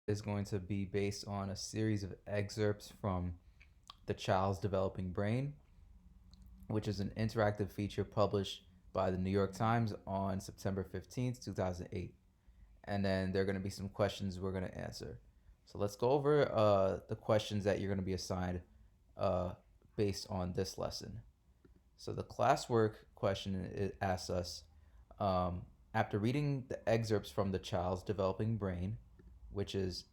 is going to be based on a series of excerpts from The Child's Developing Brain, which is an interactive feature published by the New York Times on September 15th, 2008. And then there are going to be some questions we're going to answer. So let's go over the questions that you're going to be assigned uh, based on this lesson. So the classwork question it asks us, um, after reading the excerpts from The Child's Developing Brain, which is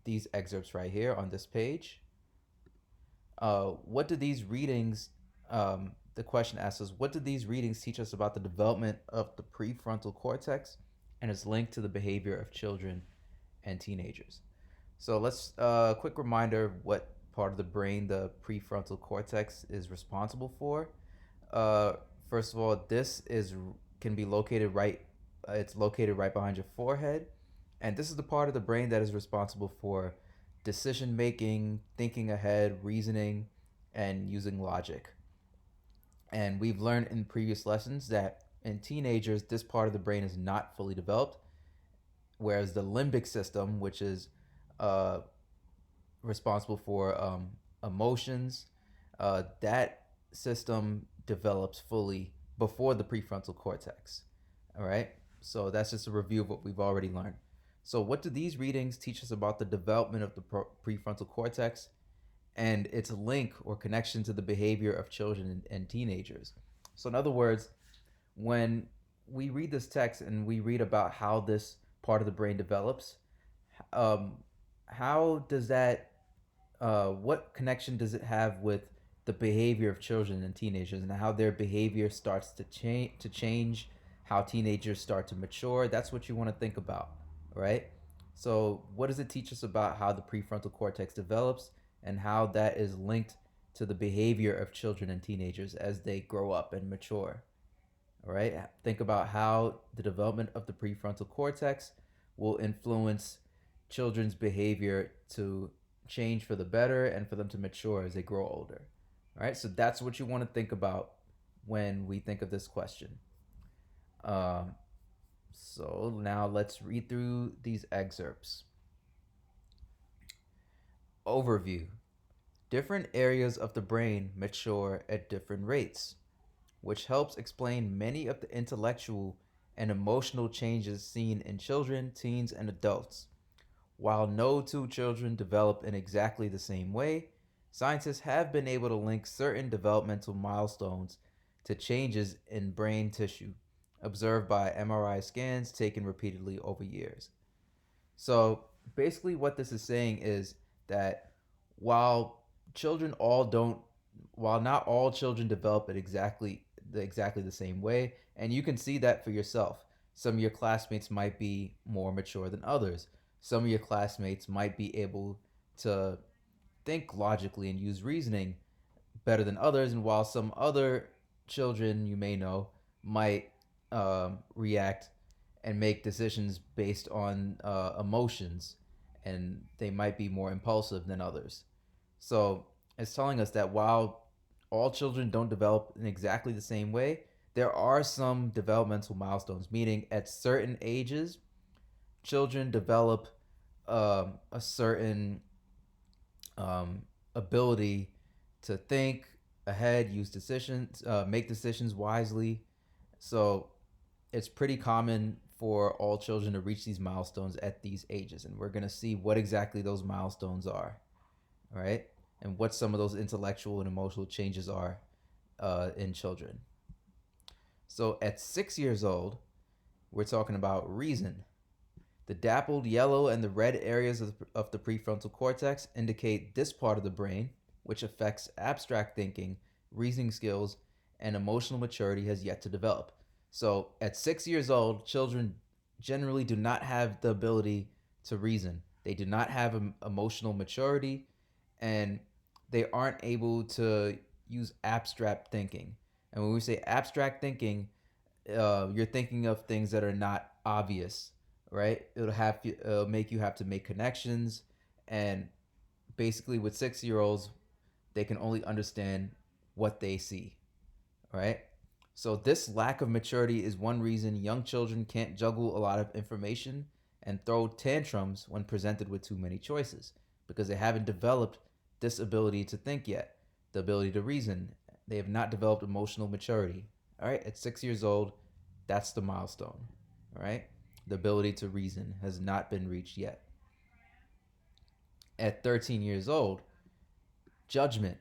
these excerpts right here on this page, what do these readings, the question asks us, what do these readings teach us about the development of the prefrontal cortex and its link to the behavior of children and teenagers? So let's, quick reminder of what part of the brain the prefrontal cortex is responsible for. Uh, First of all, this is can be located right. It's located right behind your forehead, and this is the part of the brain that is responsible for decision making, thinking ahead, reasoning, and using logic. And we've learned in previous lessons that in teenagers, this part of the brain is not fully developed, whereas the limbic system, which is uh, responsible for emotions, that system develops fully before the prefrontal cortex. All right. So that's just a review of what we've already learned. So, what do these readings teach us about the development of the prefrontal cortex and its link or connection to the behavior of children and teenagers? So, in other words, when we read this text and we read about how this part of the brain develops, um, how does that what connection does it have with the behavior of children and teenagers and how their behavior starts to change, how teenagers start to mature? That's what you want to think about, right? So what does it teach us about how the prefrontal cortex develops and how that is linked to the behavior of children and teenagers as they grow up and mature? All right, think about how the development of the prefrontal cortex will influence children's behavior to change for the better and for them to mature as they grow older. All right, so that's what you want to think about when we think of this question. Um, so now let's read through these excerpts. Overview. Different areas of the brain mature at different rates, which helps explain many of the intellectual and emotional changes seen in children, teens, and adults. While no two children develop in exactly the same way, scientists have been able to link certain developmental milestones to changes in brain tissue observed by MRI scans taken repeatedly over years. So basically, what this is saying is that while children all don't, while not all children develop at exactly the same way, and you can see that for yourself. Some of your classmates might be more mature than others. Some of your classmates might be able to think logically and use reasoning better than others, and while some other children you may know might react and make decisions based on emotions, and they might be more impulsive than others. So it's telling us that while all children don't develop in exactly the same way, there are some developmental milestones, meaning at certain ages, children develop a certain um, ability to think ahead, use decisions, make decisions wisely. So it's pretty common for all children to reach these milestones at these ages, and we're going to see what exactly those milestones are, all right, and what some of those intellectual and emotional changes are in children. So at 6 years old, we're talking about reason. The dappled yellow and the red areas of the prefrontal cortex indicate this part of the brain, which affects abstract thinking, reasoning skills, and emotional maturity, has yet to develop. So, at 6 years old, children generally do not have the ability to reason. They do not have emotional maturity, and they aren't able to use abstract thinking. And when we say abstract thinking, you're thinking of things that are not obvious, right? It'll make you have to make connections, and basically with 6 year olds, they can only understand what they see, right? So this lack of maturity is one reason young children can't juggle a lot of information and throw tantrums when presented with too many choices because they haven't developed this ability to think yet, the ability to reason. They have not developed emotional maturity. All right, at 6 years old, that's the milestone. All right, the ability to reason has not been reached yet. At 13 years old, judgment.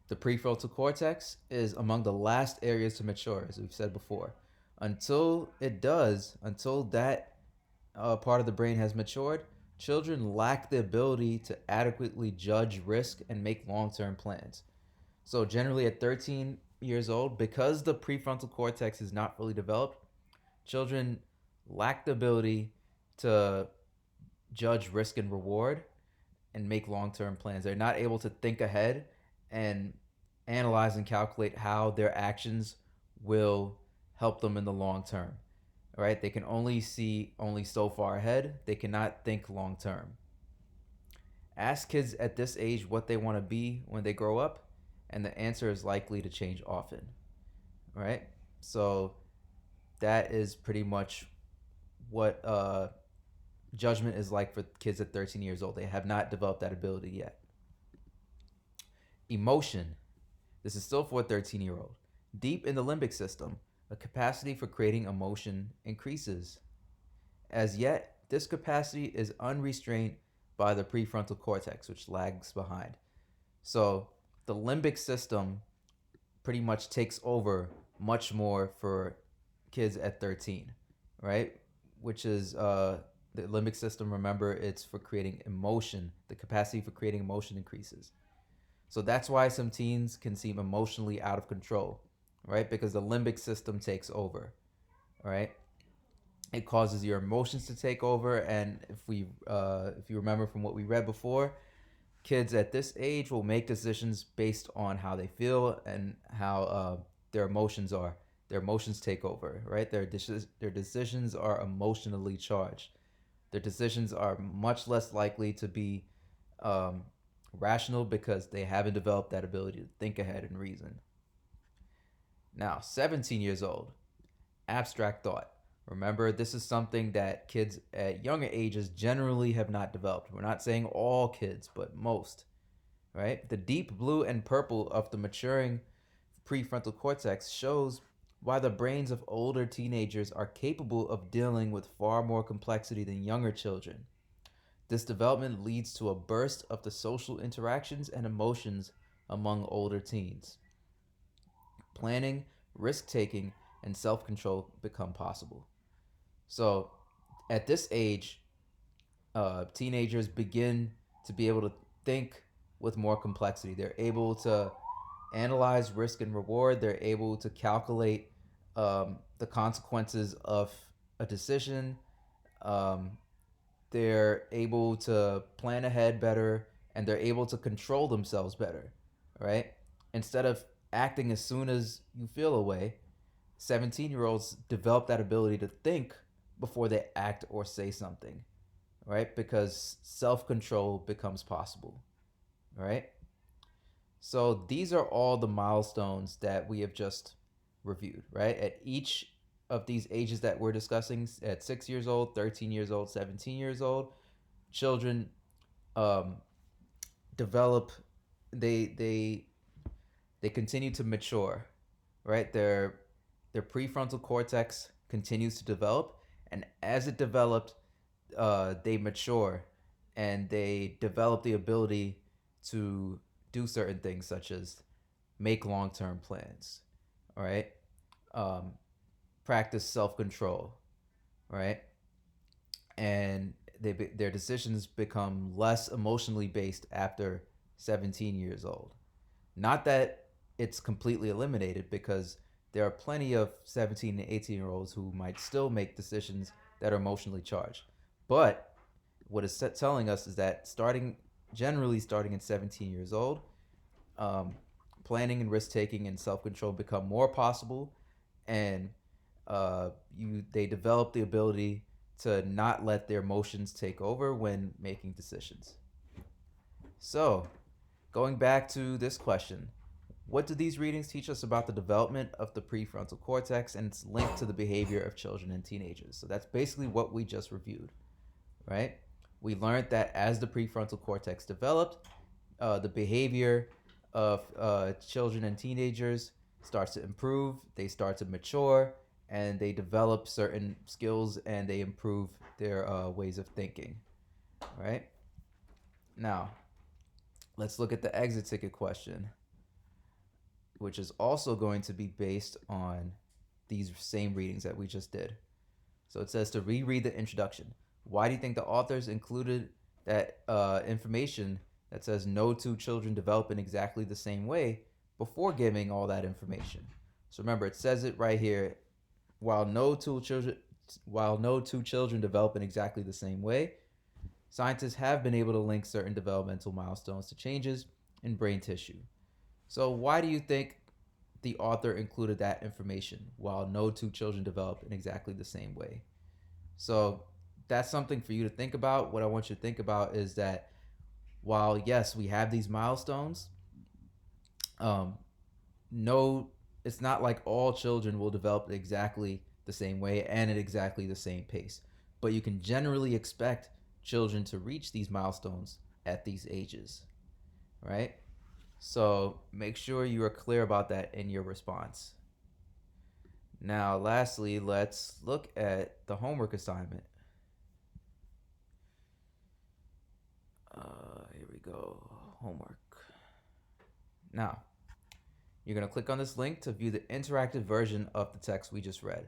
The prefrontal cortex is among the last areas to mature, as we've said before. Until that part of the brain has matured, children lack the ability to adequately judge risk and make long term plans. So, generally, at 13 years old, because the prefrontal cortex is not fully developed, children lack the ability to judge risk and reward and make long-term plans. They're not able to think ahead and analyze and calculate how their actions will help them in the long term. All right? They can only see only so far ahead. They cannot think long term. Ask kids at this age what they want to be when they grow up, and the answer is likely to change often. All right? So that is pretty much what judgment is like for kids at 13 years old. They have not developed that ability yet. Emotion. This is still for a 13-year-old. Deep in the limbic system, a capacity for creating emotion increases. As yet, this capacity is unrestrained by the prefrontal cortex, which lags behind. So the limbic system pretty much takes over much more for kids at 13, right? Which is the limbic system, remember, it's for creating emotion. The capacity for creating emotion increases. So that's why some teens can seem emotionally out of control, right? Because the limbic system takes over, right? It causes your emotions to take over, and if you remember from what we read before, kids at this age will make decisions based on how they feel and how their emotions are. Their emotions take over, right? Their decisions are emotionally charged. Their decisions are much less likely to be rational because they haven't developed that ability to think ahead and reason. Now, 17 years old, abstract thought. Remember, this is something that kids at younger ages generally have not developed. We're not saying all kids, but most, right? The deep blue and purple of the maturing prefrontal cortex shows why the brains of older teenagers are capable of dealing with far more complexity than younger children. This development leads to a burst of the social interactions and emotions among older teens. Planning, risk taking, and self control become possible. So, at this age, teenagers begin to be able to think with more complexity. They're able to analyze risk and reward. They're able to calculate the consequences of a decision. They're able to plan ahead better, and they're able to control themselves better, right? Instead of acting as soon as you feel a way, 17-year-olds develop that ability to think before they act or say something, right? Because self-control becomes possible, right? So these are all the milestones that we have just reviewed, right? At each of these ages that we're discussing, at 6 years old, 13 years old, 17 years old, children develop, they continue to mature, right? Their prefrontal cortex continues to develop, and as it developed, they mature, and they develop the ability to do certain things, such as make long-term plans, all right? Practice self-control, right? And their decisions become less emotionally based after 17 years old. Not that it's completely eliminated, because there are plenty of 17 and 18-year-olds who might still make decisions that are emotionally charged. But what it's telling us is that generally starting at 17 years old, planning and risk taking and self control become more possible, and they develop the ability to not let their emotions take over when making decisions. So, going back to this question, what do these readings teach us about the development of the prefrontal cortex and its link to the behavior of children and teenagers? So that's basically what we just reviewed. right? We learned that as the prefrontal cortex developed, the behavior of children and teenagers starts to improve, they start to mature, and they develop certain skills and they improve their ways of thinking, right? Now, let's look at the exit ticket question, which is also going to be based on these same readings that we just did. So it says to reread the introduction. Why do you think the authors included that information that says no two children develop in exactly the same way before giving all that information? So remember, it says it right here. While no two children develop in exactly the same way, scientists have been able to link certain developmental milestones to changes in brain tissue. So why do you think the author included that information while no two children develop in exactly the same way? So that's something for you to think about. What I want you to think about is that while yes, we have these milestones, um, no, it's not like all children will develop exactly the same way and at exactly the same pace. But you can generally expect children to reach these milestones at these ages, right? So make sure you are clear about that in your response. Now, lastly, let's look at the homework assignment. Here we go. Homework. Now, you're going to click on this link to view the interactive version of the text we just read.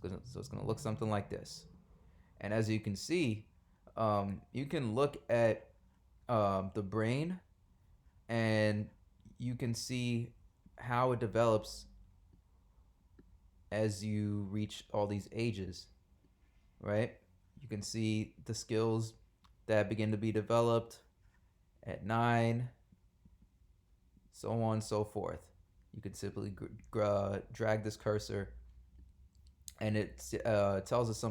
So it's going to look something like this. And as you can see, you can look at the brain and you can see how it develops as you reach all these ages, right? You can see the skills that begin to be developed at 9, so on and so forth. You can simply drag this cursor, and it tells us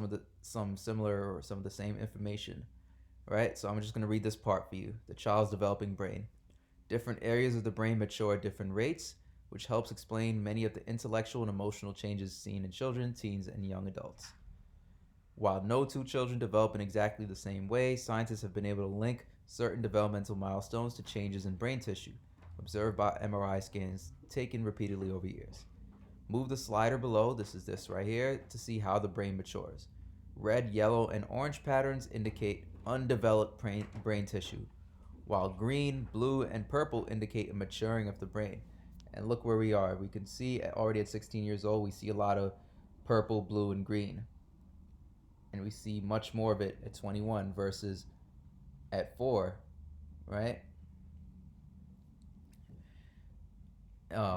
some similar or some of the same information, right? So I'm just going to read this part for you. The child's developing brain. Different areas of the brain mature at different rates, which helps explain many of the intellectual and emotional changes seen in children, teens, and young adults. While no two children develop in exactly the same way, scientists have been able to link certain developmental milestones to changes in brain tissue observed by MRI scans taken repeatedly over years. Move the slider below, this right here, to see how the brain matures. Red, yellow, and orange patterns indicate undeveloped brain tissue, while green, blue, and purple indicate a maturing of the brain. And look where we are. We can see already at 16 years old, we see a lot of purple, blue, and green. And we see much more of it at 21 versus at 4, right?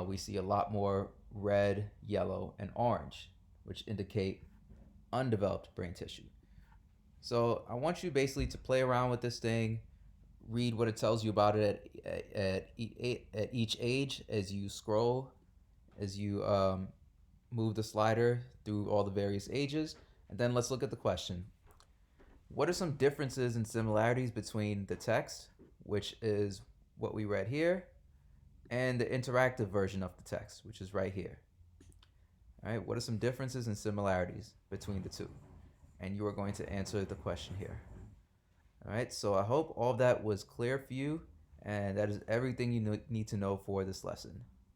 We see a lot more red, yellow, and orange, which indicate undeveloped brain tissue. So I want you basically to play around with this thing, read what it tells you about it at each age as you scroll, as you move the slider through all the various ages. And then let's look at the question. What are some differences and similarities between the text, which is what we read here, and the interactive version of the text, which is right here? All right, what are some differences and similarities between the two? And you are going to answer the question here. All right, so I hope all of that was clear for you, and that is everything you need to know for this lesson.